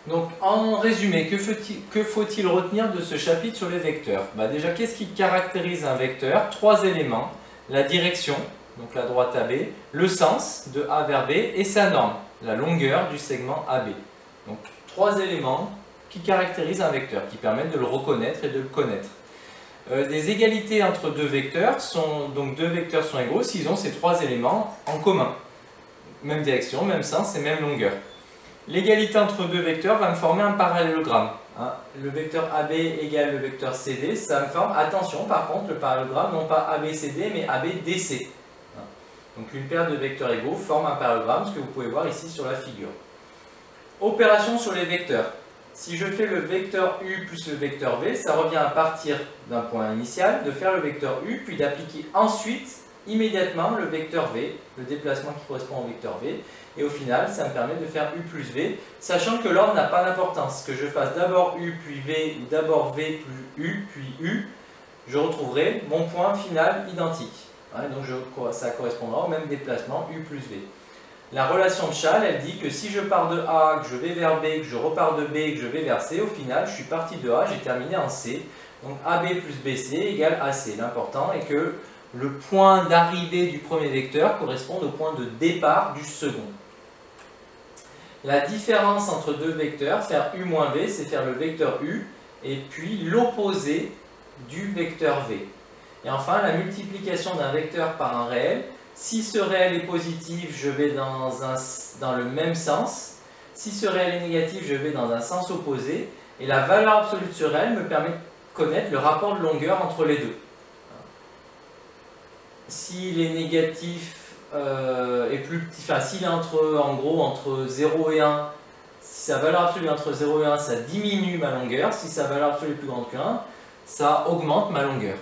Donc en résumé, que faut-il retenir de ce chapitre sur les vecteurs? Déjà, qu'est-ce qui caractérise un vecteur? Trois éléments: la direction, donc la droite AB, le sens de A vers B et sa norme, la longueur du segment AB. Donc trois éléments qui caractérisent un vecteur, qui permettent de le reconnaître et de le connaître. Des égalités entre deux vecteurs donc deux vecteurs sont égaux s'ils ont ces trois éléments en commun. Même direction, même sens et même longueur. L'égalité entre deux vecteurs va me former un parallélogramme. Le vecteur AB égale le vecteur CD, ça me forme, attention par contre, le parallélogramme, non pas ABCD, mais ABDC. Donc une paire de vecteurs égaux forme un parallélogramme, ce que vous pouvez voir ici sur la figure. Opération sur les vecteurs. Si je fais le vecteur U plus le vecteur V, ça revient à partir d'un point initial, de faire le vecteur U, puis d'appliquer ensuite, immédiatement, le vecteur V, le déplacement qui correspond au vecteur V. Et au final, ça me permet de faire U plus V, sachant que l'ordre n'a pas d'importance. Que je fasse d'abord U puis V, ou d'abord V plus U, puis U, je retrouverai mon point final identique. Donc ça correspondra au même déplacement U plus V. La relation de Chasles, elle dit que si je pars de A, que je vais vers B, que je repars de B, que je vais vers C, au final, je suis parti de A, j'ai terminé en C. Donc AB plus BC égale AC. L'important est que le point d'arrivée du premier vecteur corresponde au point de départ du second. La différence entre deux vecteurs, faire U moins V, c'est faire le vecteur U et puis l'opposé du vecteur V. Et enfin, la multiplication d'un vecteur par un réel. Si ce réel est positif, je vais dans le même sens. Si ce réel est négatif, je vais dans un sens opposé. Et la valeur absolue de ce réel me permet de connaître le rapport de longueur entre les deux. S'il est négatif est plus petit, s'il est entre 0 et 1, si sa valeur absolue est entre 0 et 1, ça diminue ma longueur. Si sa valeur absolue est plus grande que 1, ça augmente ma longueur.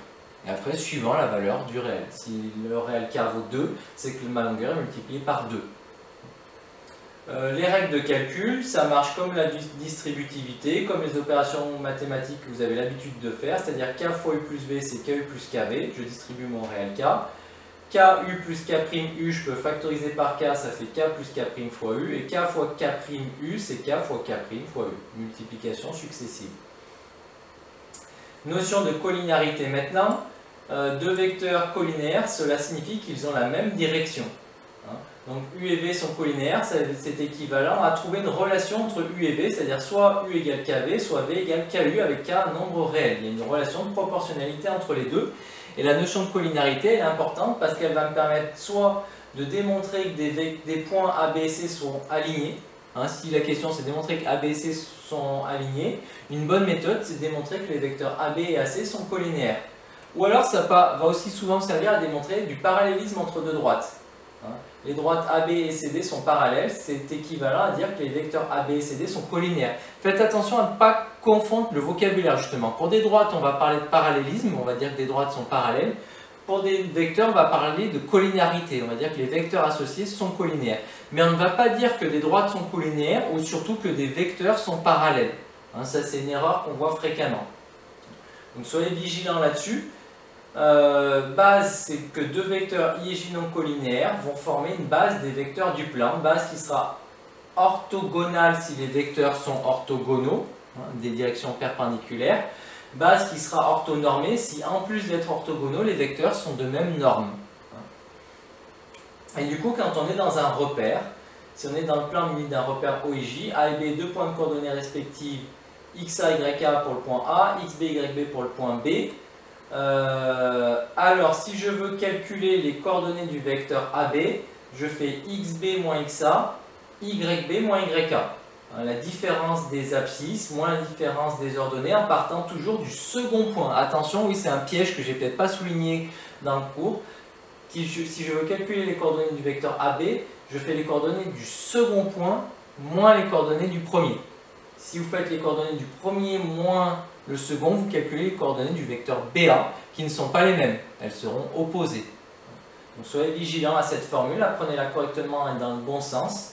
Et après, suivant la valeur du réel. Si le réel K vaut 2, c'est que ma longueur est multipliée par 2. Les règles de calcul, ça marche comme la distributivité, comme les opérations mathématiques que vous avez l'habitude de faire, c'est-à-dire K fois U plus V, c'est KU plus KV, je distribue mon réel K. KU plus K'U, je peux factoriser par K, ça fait K plus K' fois U, et K fois K'U, c'est K fois K' fois U, multiplication successive. Notion de collinéarité maintenant. Deux vecteurs collinaires, cela signifie qu'ils ont la même direction. Donc U et V sont collinaires, c'est équivalent à trouver une relation entre U et V, c'est-à-dire soit U égale KV, soit V égale KU avec K un nombre réel. Il y a une relation de proportionnalité entre les deux. Et la notion de collinarité elle est importante parce qu'elle va me permettre soit de démontrer que des points A, B et C sont alignés. Si la question c'est de démontrer que A, B et C sont alignés, une bonne méthode c'est de démontrer que les vecteurs AB et AC sont collinéaires. Ou alors ça va aussi souvent servir à démontrer du parallélisme entre deux droites. Les droites AB et CD sont parallèles, c'est équivalent à dire que les vecteurs AB et CD sont collinaires. Faites attention à ne pas confondre le vocabulaire justement. Pour des droites, on va parler de parallélisme, on va dire que des droites sont parallèles. Pour des vecteurs, on va parler de collinéarité, on va dire que les vecteurs associés sont collinaires. Mais on ne va pas dire que des droites sont collinaires ou surtout que des vecteurs sont parallèles. Ça c'est une erreur qu'on voit fréquemment. Donc soyez vigilants là-dessus. Base, c'est que deux vecteurs I et J non collinéaires vont former une base des vecteurs du plan, base qui sera orthogonale si les vecteurs sont orthogonaux, des directions perpendiculaires, base qui sera orthonormée si en plus d'être orthogonaux, les vecteurs sont de même norme. Et du coup, quand on est dans un repère, si on est dans le plan muni d'un repère O et J, A et B, deux points de coordonnées respectifs, XA, YA pour le point A, XB, YB pour le point B. Alors, si je veux calculer les coordonnées du vecteur AB, je fais XB moins XA, YB moins YA. La différence des abscisses moins la différence des ordonnées en partant toujours du second point. Attention, oui, c'est un piège que j'ai peut-être pas souligné dans le cours. Si je veux calculer les coordonnées du vecteur AB, je fais les coordonnées du second point moins les coordonnées du premier. Si vous faites les coordonnées du premier moins le second, vous calculez les coordonnées du vecteur BA qui ne sont pas les mêmes, elles seront opposées. Donc soyez vigilants à cette formule, apprenez-la correctement et dans le bon sens.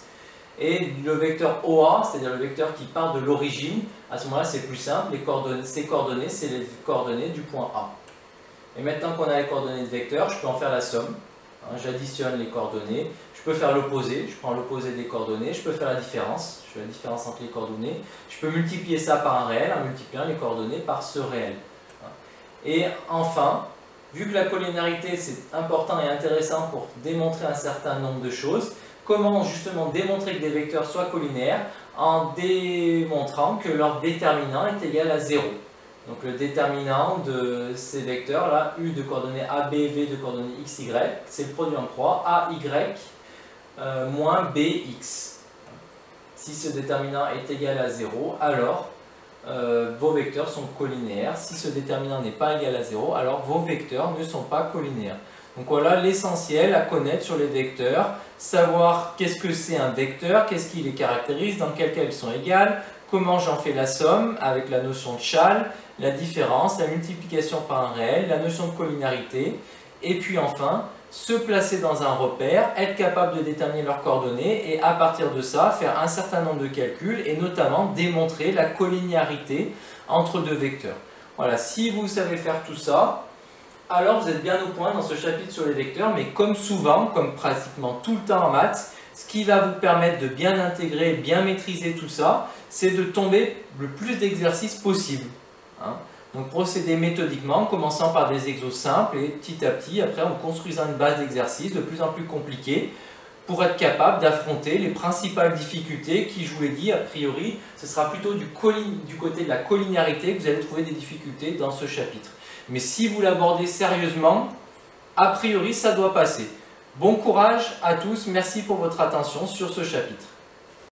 Et le vecteur OA, c'est-à-dire le vecteur qui part de l'origine, à ce moment-là c'est plus simple, ces coordonnées, c'est les coordonnées du point A. Et maintenant qu'on a les coordonnées de vecteur, je peux en faire la somme. Hein, j'additionne les coordonnées. Je peux faire l'opposé, je prends l'opposé des coordonnées. Je peux faire la différence, je fais la différence entre les coordonnées. Je peux multiplier ça par un réel en multipliant les coordonnées par ce réel. Et enfin, vu que la collinéarité c'est important et intéressant pour démontrer un certain nombre de choses, comment justement démontrer que des vecteurs soient collinaires en démontrant que leur déterminant est égal à 0. Donc le déterminant de ces vecteurs là, U de coordonnées A, B, V de coordonnées X, Y, c'est le produit en croix A, Y moins B, X. Si ce déterminant est égal à 0, alors vos vecteurs sont collinéaires. Si ce déterminant n'est pas égal à 0, alors vos vecteurs ne sont pas collinéaires. Donc voilà l'essentiel à connaître sur les vecteurs, savoir qu'est-ce que c'est un vecteur, qu'est-ce qui les caractérise, dans quel cas ils sont égales, comment j'en fais la somme avec la notion de châle, la différence, la multiplication par un réel, la notion de collinéarité, et puis enfin, se placer dans un repère, être capable de déterminer leurs coordonnées et à partir de ça, faire un certain nombre de calculs et notamment démontrer la collinéarité entre deux vecteurs. Voilà, si vous savez faire tout ça, alors vous êtes bien au point dans ce chapitre sur les vecteurs, mais comme souvent, comme pratiquement tout le temps en maths, ce qui va vous permettre de bien intégrer, bien maîtriser tout ça, c'est de tomber le plus d'exercices possible. Hein. Donc procéder méthodiquement, commençant par des exos simples et petit à petit, après en construisant une base d'exercices de plus en plus compliquée pour être capable d'affronter les principales difficultés qui, je vous l'ai dit, a priori, ce sera plutôt du côté de la collinéarité que vous allez trouver des difficultés dans ce chapitre. Mais si vous l'abordez sérieusement, a priori, ça doit passer. Bon courage à tous, merci pour votre attention sur ce chapitre.